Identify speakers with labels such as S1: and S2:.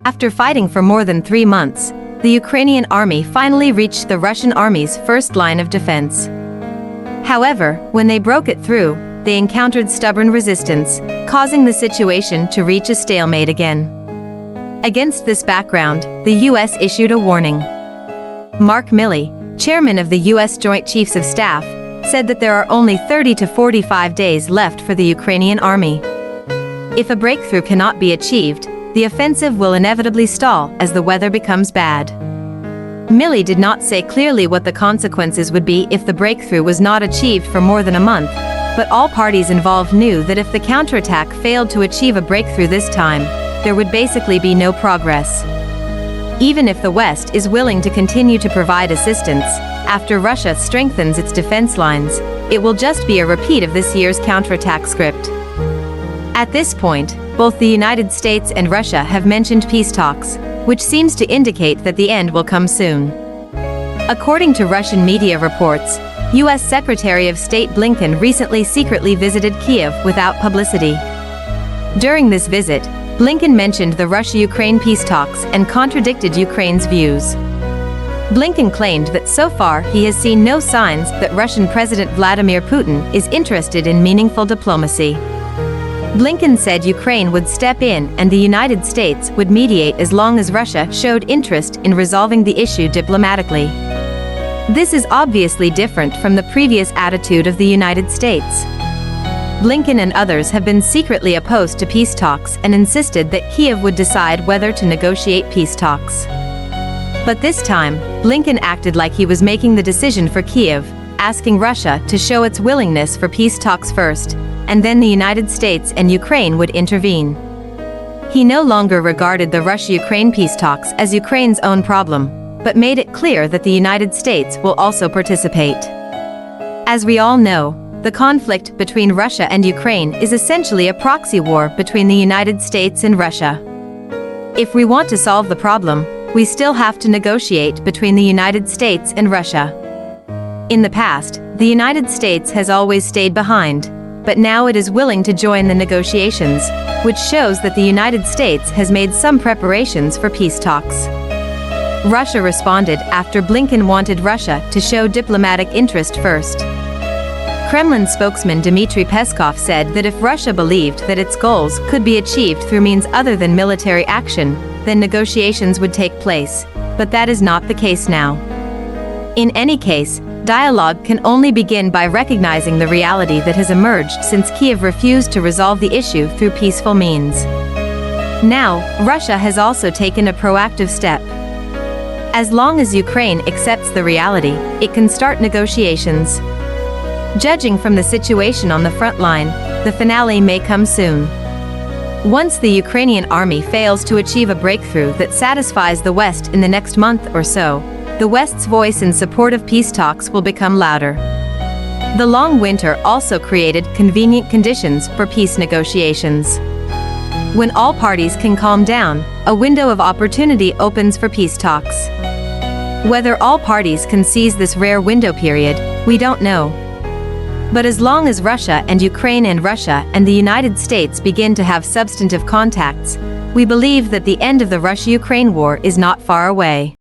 S1: After fighting for more than 3 months, the Ukrainian army finally reached the Russian army's first line of defense. However, when they broke it through, they encountered stubborn resistance, causing the situation to reach a stalemate again. Against this background, the U.S. issued a warning. Mark Milley, chairman of the U.S. Joint Chiefs of Staff, said that there are only 30 to 45 days left for the Ukrainian army. If a breakthrough cannot be achieved, the offensive will inevitably stall as the weather becomes bad. Milley did not say clearly what the consequences would be if the breakthrough was not achieved for more than a month, but all parties involved knew that if the counterattack failed to achieve a breakthrough this time, there would basically be no progress. Even if the West is willing to continue to provide assistance, after Russia strengthens its defense lines, it will just be a repeat of this year's counterattack script. At this point, both the United States and Russia have mentioned peace talks, which seems to indicate that the end will come soon. According to Russian media reports, U.S. Secretary of State Blinken recently secretly visited Kyiv without publicity. During this visit, Blinken mentioned the Russia-Ukraine peace talks and contradicted Ukraine's views. Blinken claimed that so far he has seen no signs that Russian President Vladimir Putin is interested in meaningful diplomacy. Blinken said Ukraine would step in and the United States would mediate as long as Russia showed interest in resolving the issue diplomatically. This is obviously different from the previous attitude of the United States. Blinken and others have been secretly opposed to peace talks and insisted that Kyiv would decide whether to negotiate peace talks. But this time, Blinken acted like he was making the decision for Kyiv, asking Russia to show its willingness for peace talks first, and then the United States and Ukraine would intervene. He no longer regarded the Russia-Ukraine peace talks as Ukraine's own problem, but made it clear that the United States will also participate. As we all know, the conflict between Russia and Ukraine is essentially a proxy war between the United States and Russia. If we want to solve the problem, we still have to negotiate between the United States and Russia. In the past, the United States has always stayed behind, but now it is willing to join the negotiations, which shows that the United States has made some preparations for peace talks. Russia responded after Blinken wanted Russia to show diplomatic interest first. Kremlin spokesman Dmitry Peskov said that if Russia believed that its goals could be achieved through means other than military action, then negotiations would take place, but that is not the case now. In any case, dialogue can only begin by recognizing the reality that has emerged since Kyiv refused to resolve the issue through peaceful means. Now, Russia has also taken a proactive step. As long as Ukraine accepts the reality, it can start negotiations. Judging from the situation on the front line, the finale may come soon. Once the Ukrainian army fails to achieve a breakthrough that satisfies the West in the next month or so, the West's voice in support of peace talks will become louder. The long winter also created convenient conditions for peace negotiations. When all parties can calm down, a window of opportunity opens for peace talks. Whether all parties can seize this rare window period, we don't know. But as long as Russia and Ukraine and Russia and the United States begin to have substantive contacts, we believe that the end of the Russia-Ukraine war is not far away.